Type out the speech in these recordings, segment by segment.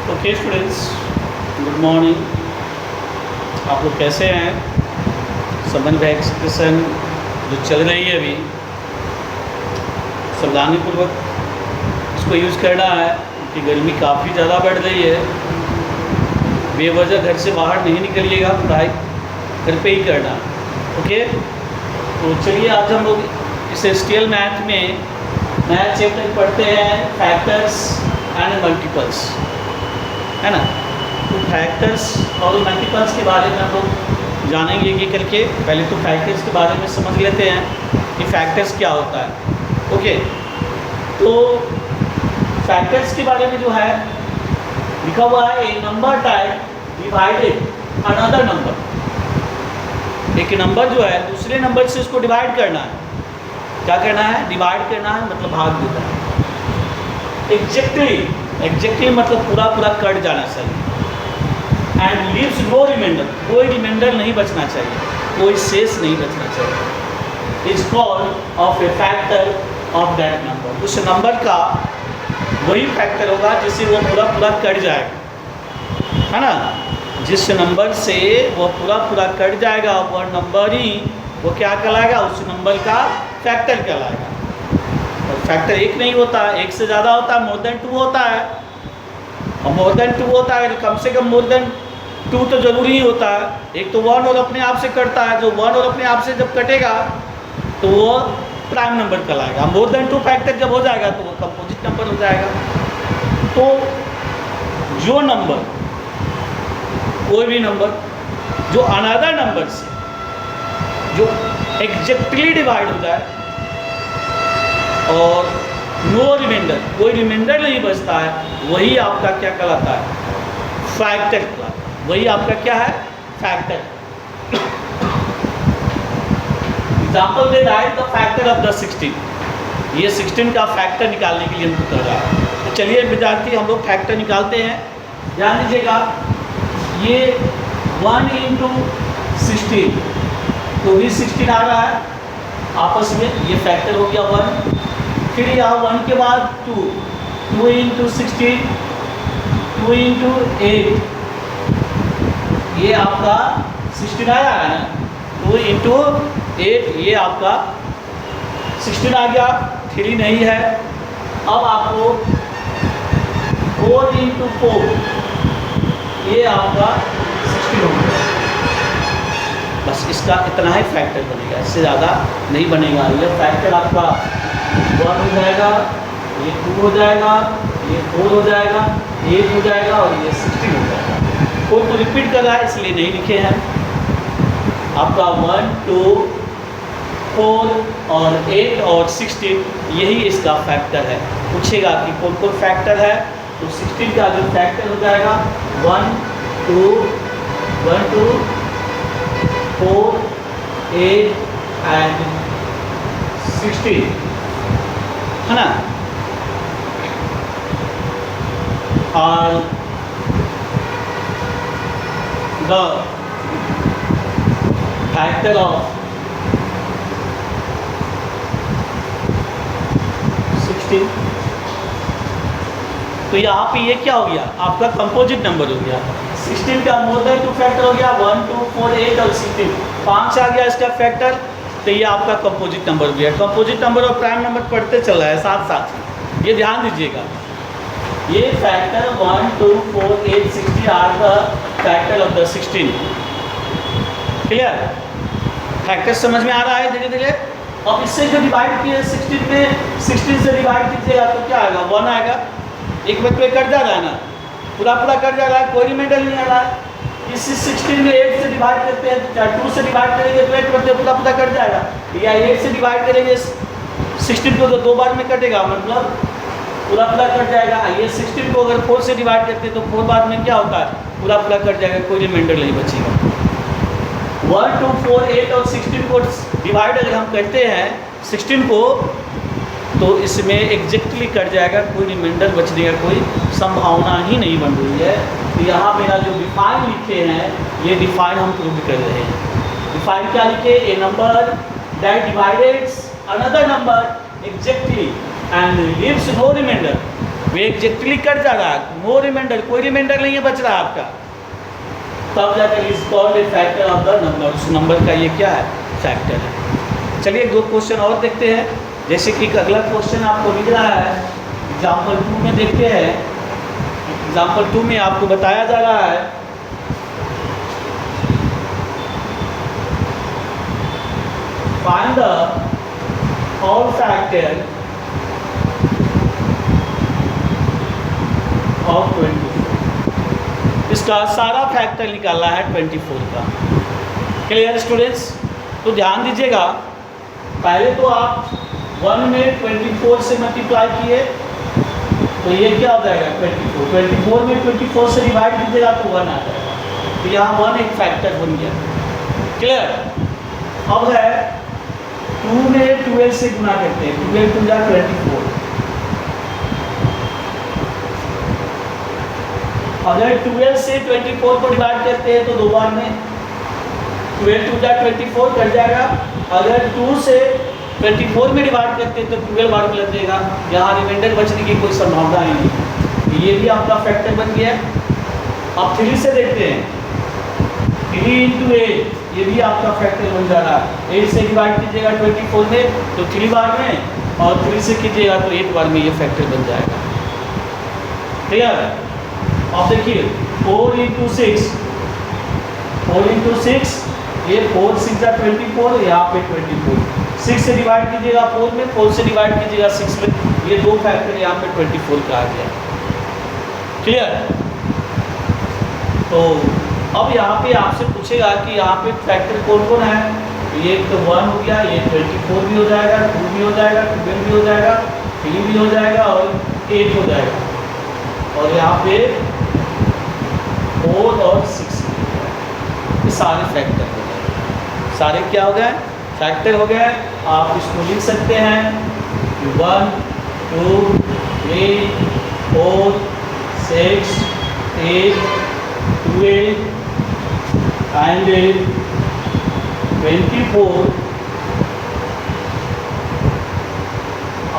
Okay students, good morning. आप लोग कैसे हैं? समझ में एक्सप्रेशन जो चल रही है अभी, सावधानीपूर्वक इसको यूज़ करना है क्योंकि गर्मी काफ़ी ज़्यादा बढ़ रही है। बेवजह घर से बाहर नहीं निकलिएगा, पढ़ाई घर पे ही करना। ओके, तो चलिए आज हम लोग इस STL मैथ में नया चैप्टर पढ़ते हैं, फैक्टर्स एंड मल्टीपल्स, है ना। तो फैक्टर्स और मल्टीपल्स के बारे में हम लोग जानेंगे ये करके। पहले तो फैक्टर्स के बारे में समझ लेते हैं कि फैक्टर्स क्या होता है। ओके, तो फैक्टर्स के बारे में जो है लिखा हुआ है, a number type divided another number. एक नंबर जो है दूसरे नंबर से उसको डिवाइड करना है। क्या करना है? डिवाइड करना है, मतलब भाग देता है। एग्जैक्टली मतलब पूरा कट जाना चाहिए। एंड लीव्स नो रिमाइंडर, कोई रिमाइंडर नहीं बचना चाहिए, कोई शेष नहीं बचना चाहिए। Is called off A factor of that number. उस नंबर का वही फैक्टर होगा जिससे वो पूरा कट जाएगा, है ना। जिस नंबर से वो पूरा कट जाएगा वह नंबर ही वो क्या कहलाएगा? उस नंबर का फैक्टर कहलाएगा। और फैक्टर एक नहीं होता, एक से ज़्यादा होता है, मोर देन 2 होता है। और मोर देन 2 होता है, कम से कम मोर देन 2 तो जरूरी ही होता है। एक तो 1 और अपने आप से कटता है, जो 1 और अपने आप से जब कटेगा तो वो प्राइम नंबर कहलाएगा। मोर देन 2 फैक्टर जब हो जाएगा तो वो कंपोजिट नंबर हो जाएगा। तो जो नंबर, कोई भी नंबर जो अनदर नंबर से जो एग्जैक्टली डिवाइड हो जाए और नो रिमाइंडर, कोई रिमाइंडर नहीं बचता है, वही आपका क्या कहलाता है? फैक्टर कहलाता है। वही आपका क्या है? फैक्टर। एग्जाम्पल दे रहा है द फैक्टर ऑफ द 16। ये 16 का फैक्टर निकालने के लिए हमको कर रहा है। तो चलिए विद्यार्थी, हम लोग फैक्टर निकालते हैं। ध्यान दीजिएगा, ये 1 × 16 तो भी 16 आ रहा है आपस में, ये फैक्टर हो गया 1। फिर यहाँ 1 के बाद 2 × 16, 2 × 8, ये आपका 16 आया है ना। 2 × 8 ये आपका 16 आ गया, 3 नहीं है। अब आपको 4 × 4 ये आपका 16 हो गया। बस इसका इतना ही फैक्टर बनेगा, इससे ज़्यादा नहीं बनेगा। ये फैक्टर आपका 1 हो जाएगा, ये 2 हो जाएगा, ये 4 हो जाएगा, 8 हो जाएगा और ये 16 हो जाएगा। 4 तो रिपीट कर रहा है इसलिए नहीं लिखे हैं। आपका 1, 2, 4 और 8 और 16 यही इसका फैक्टर है। पूछेगा कि कौन कौन फैक्टर है, तो 16 का जो फैक्टर हो जाएगा 1, 2, 4, 8 एंड 16, है ना। और द फैक्टर ऑफ 16, तो यहाँ पे ये क्या हो गया? आपका कंपोजिट नंबर हो गया। 16 का मोर देन 2 फैक्टर हो गया, 1, 2, 4, 8 और 16, 5 आ गया इसका फैक्टर। तो ये आपका कंपोजिट नंबर हो गया। कंपोजिट नंबर और प्राइम नंबर पढ़ते चल रहा है साथ साथ, ये ध्यान दीजिएगा। ये factor 1, 2, 4, 8, 16 are the factor of the 16। Clear? Factor समझ में आ रहा है धीरे धीरे। अब इससे जो डिवाइड किए 16 में, 16 से डिवाइड कीजिएगा तो क्या आएगा? 1 आएगा। एक वक्त पे कट जा रहा है ना, पूरा कट जा रहा है, कोई रिमाइंडर नहीं आ रहा है। इस 16 में 8 से डिवाइड करते हैं, चाहे 2 से डिवाइड करेंगे तो 8 करते पूरा कट जाएगा, या 8 से डिवाइड करेंगे 16 को तो 2 बार में कटेगा, मतलब पूरा कट जाएगा। ये 16 को अगर 4 से डिवाइड करते हैं तो 4 बार में क्या होता है? पूरा कट जाएगा, कोई रिमाइंडर नहीं बचेगा। 1, 2, 4, 8 और 16 को डिवाइड अगर हम करते हैं 16 को, तो इसमें एग्जैक्टली कट जाएगा, कोई रिमाइंडर बचने का कोई संभावना ही नहीं बन रही है। तो यहाँ मेरा जो डिफाइन लिखे हैं, ये डिफाइन हम प्रूव कर रहे हैं। डिफाइन क्या लिखे? A number that divides another number exactly and leaves no remainder वो एग्जैक्टली कट जा रहा है, नो रिमाइंडर, कोई रिमाइंडर नहीं है बच रहा है आपका, तब जाकर is called a factor of the number, उस नंबर का ये क्या है, फैक्टर है। चलिए 2 क्वेश्चन और देखते हैं। जैसे कि अगला क्वेश्चन आपको मिल रहा है एग्जाम्पल 2 में, देखते हैं। एग्जाम्पल 2 में आपको बताया जा रहा है find the all factor of 24। इसका सारा फैक्टर निकालना है 24 का। Clear students? तो ध्यान दीजिएगा, पहले तो आप 1 में 24 से मल्टीप्लाई किए तो ये क्या हो जाएगा 24, 24 में 24 से डिवाइड कीजिएगा तो 1 आ जाएगा, तो यहाँ 1 एक फैक्टर बन गया। क्लियर? अब है 2 में 12 से गुना करते हैं, 12 टू जा 24। अगर 12 से 24 को डिवाइड करते हैं तो 2 बार में 12 टू जा 24 कट जाएगा। अगर 2 से 24 में डिवाइड करते हैं तो 12 बार में लग जाएगा, यहाँ रिमाइंडर बचने की कोई संभावना ही नहीं। ये भी आपका फैक्टर बन गया। अब 3 से देखते हैं, 3 इंटू 8, ये भी आपका फैक्टर बन जा रहा है। 8 से डिवाइड कीजिएगा 24 में तो 3 बार में, और 3 से कीजिएगा तो 8 बार में ये फैक्टर बन जाएगा। क्लियर? अब देखिए 4 इंटू 6, 4 इंटू 6, ये 4 6 जा 24, यहाँ पे 24। 6 से डिवाइड कीजिएगा 4 में, 4 से डिवाइड कीजिएगा 6 में, ये 2 फैक्टर यहाँ पे 24 का आ गया। क्लियर? तो अब यहाँ पे आपसे पूछेगा कि यहाँ पे फैक्टर कौन कौन है, तो ये तो 1 हो गया, ये 24 भी हो जाएगा, 2 भी हो जाएगा, 12 भी हो जाएगा, 3 भी हो जाएगा और 8 हो जाएगा, और यहाँ पे 4 और 6 ये सारे फैक्टर हो गए। सारे क्या हो गए? फैक्टर हो गए। आप इसको लिख सकते हैं 1 2 3 4 6 8 12 and 24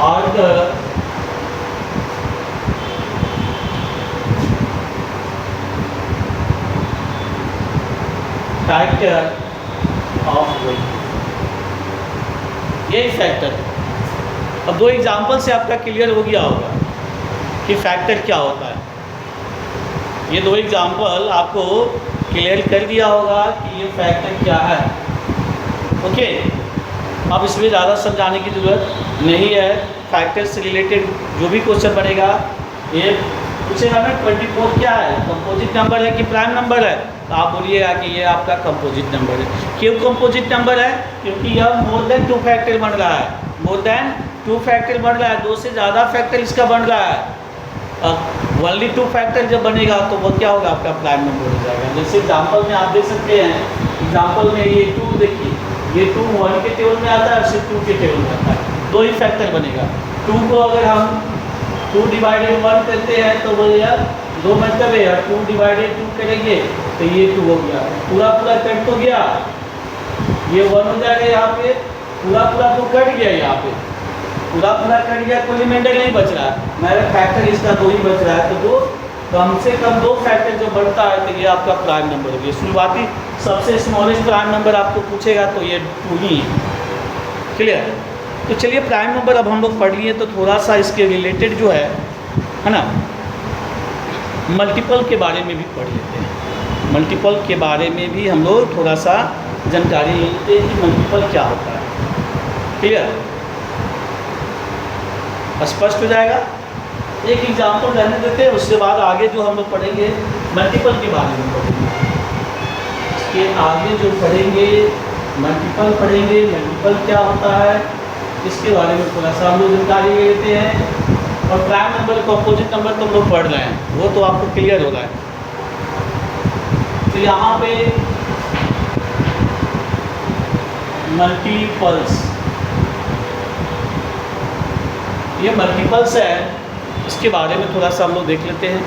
are the factor of 20। यही फैक्टर। अब 2 एग्जाम्पल से आपका क्लियर हो गया होगा कि फैक्टर क्या होता है। ये 2 एग्जाम्पल आपको क्लियर कर दिया होगा कि ये फैक्टर क्या है। ओके, अब इसमें ज़्यादा समझाने की ज़रूरत नहीं है। फैक्टर से रिलेटेड जो भी क्वेश्चन बनेगा, ये पूछेगा ना 24 क्या है, कंपोजिट नंबर है कि प्राइम नंबर है, तो आप बोलिएगा कि ये आपका कंपोजिट नंबर है। क्यों कंपोजिट नंबर है? क्योंकि यह मोर देन 2 फैक्टर बन रहा है, मोर देन 2 फैक्टर बन रहा है, 2 से ज़्यादा फैक्टर इसका बन रहा है। ओनली 2 फैक्टर जब बनेगा तो वो क्या होगा, आपका प्राइम नंबर हो जाएगा। जैसे एग्जाम्पल में आप देख सकते हैं, एग्जाम्पल में ये 2 देखिए, ये 2 1 के टेबल में आता है और सिर्फ 2 के टेबल में आता है, 2 ही फैक्टर बनेगा। 2 को अगर हम 2 डिवाइडेड 1 करते हैं तो वो यार 2 मतलब है यार 2 डिवाइडेड 2 करेंगे तो ये 2 हो गया, पूरा पूरा कट तो गया, ये 1 हो जाएगा, यहाँ पे पूरा पूरा तो कट गया, यहाँ पे पूरा पूरा कट गया, कोई रिमाइंडर नहीं बच रहा है, मेरा फैक्टर इसका 2 ही बच रहा है। तो 2 कम से कम 2 फैक्टर जो बढ़ता है तो ये आपका प्राइम नंबर हो गया। शुरुआती सबसे स्मॉलेस्ट प्राइम नंबर आपको पूछेगा तो ये 2 ही है। क्लियर? तो चलिए प्राइम नंबर अब हम लोग पढ़ लिए, तो थोड़ा सा इसके रिलेटेड जो है ना, मल्टीपल के बारे में भी पढ़ लेते हैं। मल्टीपल के बारे में भी हम लोग थोड़ा सा जानकारी ले लेते हैं कि मल्टीपल क्या होता है। क्लियर? स्पष्ट हो जाएगा। एक एग्जाम्पल रहने देते हैं, उसके बाद आगे जो हम लोग पढ़ेंगे मल्टीपल के बारे में पढ़ेंगे। इसके आगे जो पढ़ेंगे मल्टीपल पढ़ेंगे, मल्टीपल क्या होता है इसके बारे में थोड़ा सा हम लोग जानकारी ले लेते हैं। और प्राइम नंबर कंपोजिट नंबर तो हम लोग पढ़ रहे हैं, वो तो आपको क्लियर हो रहा है। तो यहाँ पे मल्टीपल्स, ये मल्टीपल्स है, इसके बारे में थोड़ा सा हम लोग देख लेते हैं।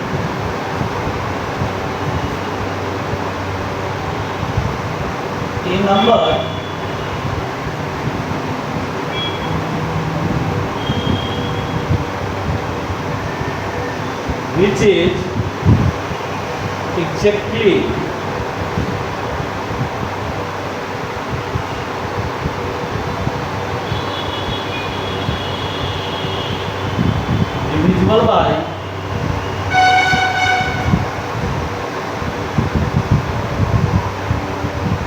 ये number which is exactly divisible by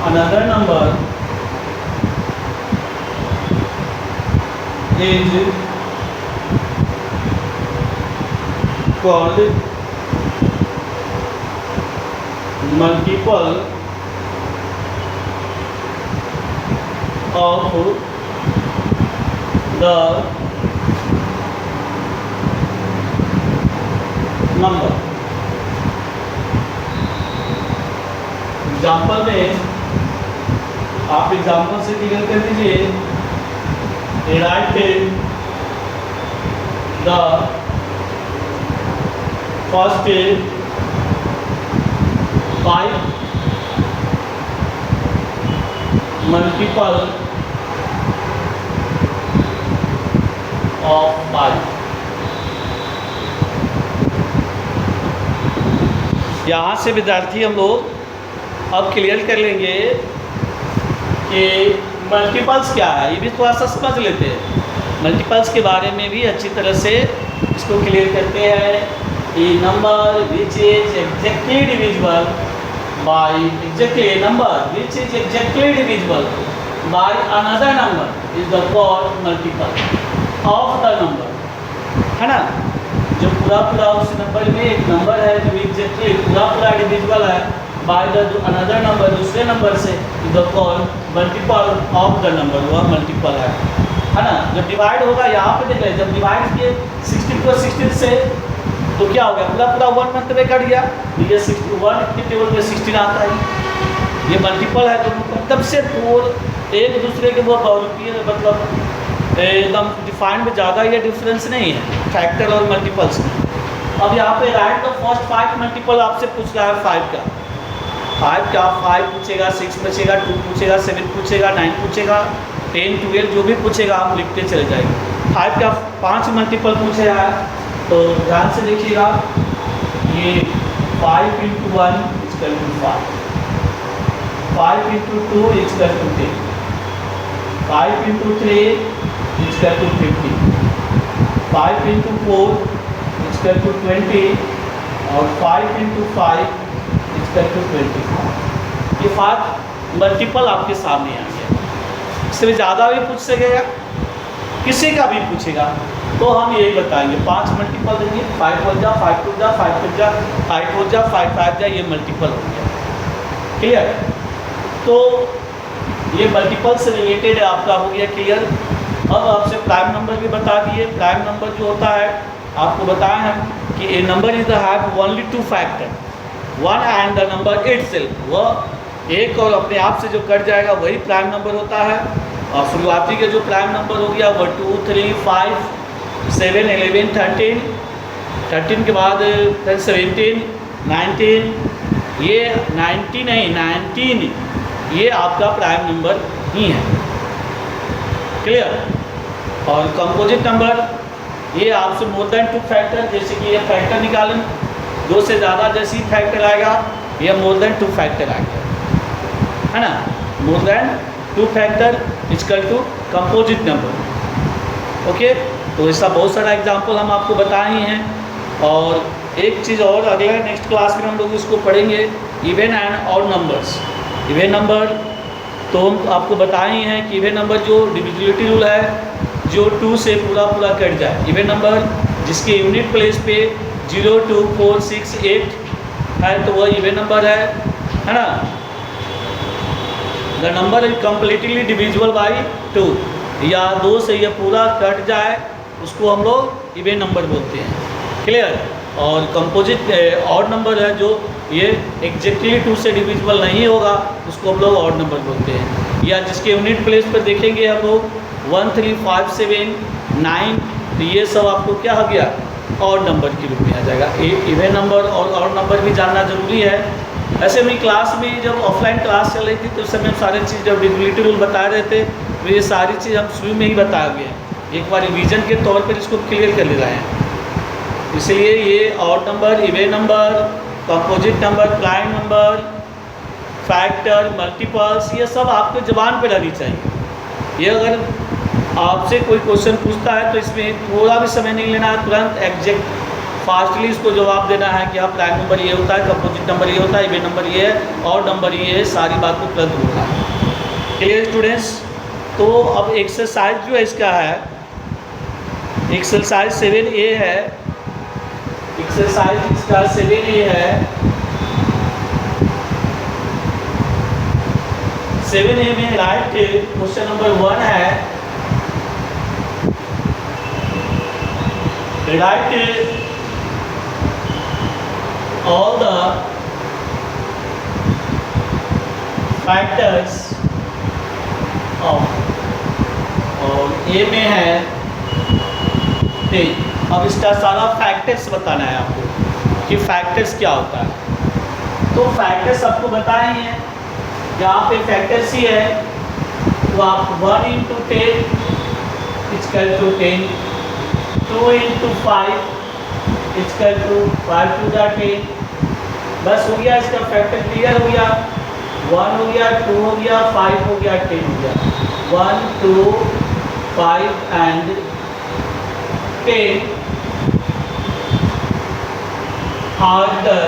another number is called multiple of the number। Example में आप एग्जाम्पल से क्लियर कर दीजिए। Right the first 5 multiple of 5। यहाँ से विद्यार्थी हम लोग अब क्लियर कर लेंगे कि मल्टीपल्स क्या है, ये भी थोड़ा सा समझ लेते हैं। मल्टीपल्स के बारे में भी अच्छी तरह से इसको क्लियर करते हैं। A number which is exactly divisible by by another number is the called multiple of the number, है ना। जो पूरा उस नंबर में एक नंबर है जो एग्जैक्टली पूरा डिविजिबल है बाय द अनदर नंबर, दूसरे नंबर से, is the called multiple of the number, वह मल्टीपल है ना। जब डिवाइड होगा, यहाँ पे देख रहे, जब डिवाइड किए 16 को 16 से तो क्या हो गया, पूरा 1 मंथ में कट गया, तो ये 61 के टेबल में 16 आता है। ये मल्टीपल है दोनों का, तब से फोर एक दूसरे के वो बहुरूपी, मतलब एकदम डिफाइंड में ज़्यादा ये डिफरेंस नहीं है फैक्टर और मल्टीपल्स में। अब यहाँ पे राइट द फर्स्ट 5 मल्टीपल आपसे पूछ रहा है 5 का। 5 पूछेगा, 6 पूछेगा, 2 पूछेगा, 7 पूछेगा, 9 पूछेगा, 10, 12 जो भी पूछेगा हम लिखते चले जाएंगे। 5 का 5 मल्टीपल पूछेगा, तो ध्यान से देखिएगा, ये 5 × 1 = 5, 5 × 2 = 10, 5 × 3 = 50, 5 × 4 = 20 और 5 × 5 = 25। ये 5 मल्टीपल आपके सामने आ गया। इससे भी ज़्यादा भी पूछ सकेगा, किसी का भी पूछेगा तो हम यही बताएंगे। 5 मल्टीपल देंगे, 5 1 जा, 5 2 जा, 5 3 जा, 5 4 जा, 5 5 जा, ये मल्टीपल हो गया। क्लियर? तो ये मल्टीपल से रिलेटेड आपका हो गया क्लियर। अब आपसे प्राइम नंबर भी बता दिए। प्राइम नंबर जो होता है आपको बताएं हम कि a number is the have only 2 factor, 1 and the number itself, वह एक और अपने आप से जो कट जाएगा वही प्राइम नंबर होता है। और शुरुआती के जो प्राइम नंबर हो गया वो 2 3 5 7 11 13, 13 के बाद फिर 17 19, ये 90 नहीं 19, ये आपका प्राइम नंबर ही है। क्लियर? और कंपोजिट नंबर ये आपसे मोर देन 2 फैक्टर, जैसे कि ये फैक्टर निकालें 2 से ज़्यादा, जैसे ही फैक्टर आएगा ये मोर देन 2 फैक्टर आएगा, है ना। More than 2 factor equal to composite number. Okay, तो ऐसा बहुत सारा एग्जाम्पल हम आपको बताए हैं। और एक चीज़ और, अगले नेक्स्ट क्लास में हम लोग इसको पढ़ेंगे, even and odd numbers. Even number तो हम आपको बताए ही हैं कि इवन नंबर जो डिविजिबिलिटी रूल है, जो 2 से पूरा कट जाए। इवन नंबर जिसके यूनिट प्लेस पे 0 2 4 6 8 है तो वह इवन नंबर है ना। The number is completely divisible by 2, या 2 से ये पूरा कट जाए उसको हम लोग इवन नंबर बोलते हैं। क्लियर? और कंपोजिट ऑड नंबर है जो ये एग्जैक्टली 2 से डिविजिबल नहीं होगा उसको हम लोग ऑड नंबर बोलते हैं। या जिसके यूनिट प्लेस पर देखेंगे हम लोग 1 3 5 7 9, तो ये सब आपको क्या हो गया, ऑड नंबर के रूप में आ जाएगा। इवन नंबर और ऑड नंबर भी जानना जरूरी है। ऐसे में क्लास में जब ऑफलाइन क्लास चल रही थी तो उस समय हम सारी चीज़ जब डिविजिबिलिटी रूल बता रहे थे तो ये सारी चीज़ हम शुरू में ही बताए हुए हैं। एक बार रिवीजन के तौर पर इसको क्लियर कर ले रहे हैं। इसलिए ये odd number, even number, composite number, prime number, factor, multiples, ये सब आपको ज़बान पे रहनी चाहिए। ये अगर आपसे कोई क्वेश्चन पूछता है तो इसमें थोड़ा भी समय नहीं लेना है, तुरंत एग्जैक्ट फास्टली इसको जवाब देना है कि हाँ प्राइम नंबर ये होता है, कंपोजिट नंबर ये होता है, इवन नंबर ये है, ऑड नंबर ये है, सारी बात को तुरंत बोलना है। Clear students? तो अब एक्सरसाइज जो है इसका है, एक्सरसाइज 7A है, एक्सरसाइज इसका 7A है। 7A में राइट क्वेश्चन नंबर 1 है, right all the factors of, और ए में है 3। अब इसका सारा फैक्टर्स बताना है आपको कि फैक्टर्स क्या होता है। तो फैक्टर्स आपको बताए हैं, यहाँ पे फैक्टर्स ही है, तो आप 1 into 10 equal to 10, 2 into 5 equal to 5 to the 10। बस हो गया, इसका फैक्टर क्लियर हो गया। 1 हो गया, 2 हो गया, 5 हो गया, 10 हो गया। 1, 2, 5 and 10 are the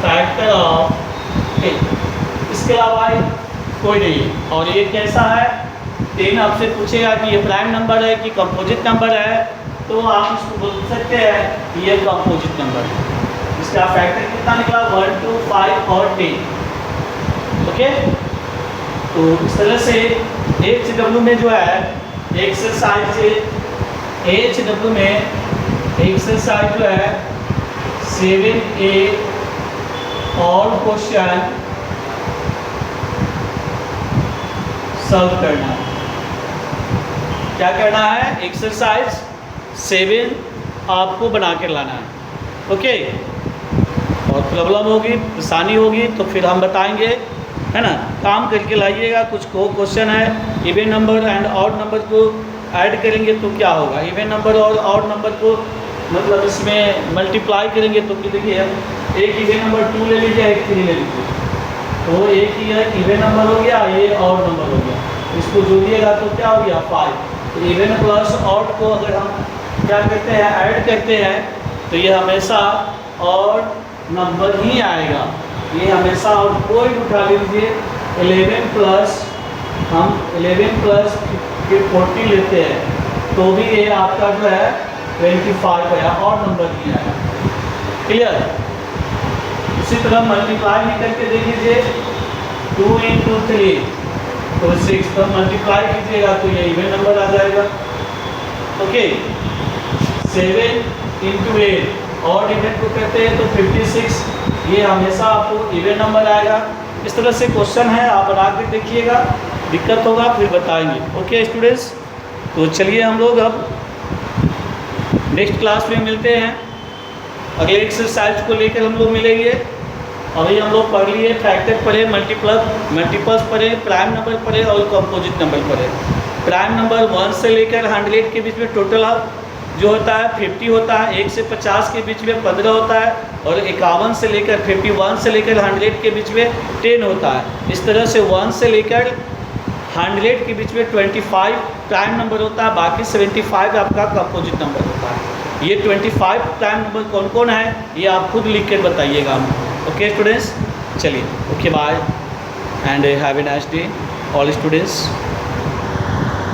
factor of 10। इसके अलावा कोई नहीं। और ये कैसा है, 10 आपसे पूछेगा कि ये प्राइम नंबर है कि कंपोजिट नंबर है, तो आप इसको बोल सकते हैं कि ये कंपोजिट नंबर है। इसका फैक्टर कितना निकला, 1, 2, 5 और 10। ओके, तो इस तरह से HW में जो है एक्सरसाइज, HW में एक्सरसाइज जो है 7A और क्वेश्चन सॉल्व करना है। क्या करना है, एक्सरसाइज 7 आपको बना कर लाना है। ओके, और प्रॉब्लम होगी, परेशानी होगी तो फिर हम बताएंगे, है ना। काम करके लाइएगा। कुछ क्वेश्चन है even number and odd number को ऐड करेंगे तो क्या होगा, इवन नंबर और ऑड नंबर को मतलब इसमें मल्टीप्लाई करेंगे तो देखिए, एक इवन नंबर 2 ले लीजिए, एक 3 ले लीजिए, तो एक ही है इवन नंबर हो गया, ये ऑड नंबर हो गया, इसको जोड़िएगा तो क्या हो गया 5। तो इवन प्लस ऑड को अगर हम क्या करते हैं, ऐड करते हैं, तो ये हमेशा ऑड नंबर ही आएगा। ये हमेशा ऑड, कोई उठा लीजिए 11 प्लस, हम 11 प्लस 40 लेते हैं तो भी ये आपका जो है 25 है, ऑड नंबर ही आएगा। क्लियर? इसी तरह मल्टीप्लाई भी करके देख लीजिए, 2 into 3 तो 6 पर मल्टीप्लाई कीजिएगा तो ये इवन नंबर आ जाएगा। ओके, 7 into 8 और इवन को कहते हैं तो 56, ये हमेशा आपको इवन नंबर आएगा। इस तरह से क्वेश्चन है, आप बना के देखिएगा, दिक्कत होगा फिर बताएंगे। ओके स्टूडेंट्स, तो चलिए हम लोग अब नेक्स्ट क्लास में मिलते हैं, अगले एक्सरसाइज को लेकर हम लोग मिलेंगे। अभी हम लोग पढ़ लिए, फैक्टर पढ़े, मल्टीपल्स पढ़े, प्राइम नंबर पढ़े और कंपोजिट नंबर पढ़े। प्राइम नंबर 1 से लेकर 100 के बीच में टोटल जो होता है 50 होता है, 1 से 50 के बीच में 15 होता है, और 51 से लेकर 51 से लेकर 100 के बीच में 10 होता है। इस तरह से 1 से लेकर 100 के बीच में 25 प्राइम नंबर होता है, बाकी 75 आपका कंपोजिट नंबर होता है। ये 25 प्राइम नंबर कौन कौन है ये आप खुद लिख कर बताइएगा हमको। ओके स्टूडेंट्स, चलिए, okay bye and have a nice day all students.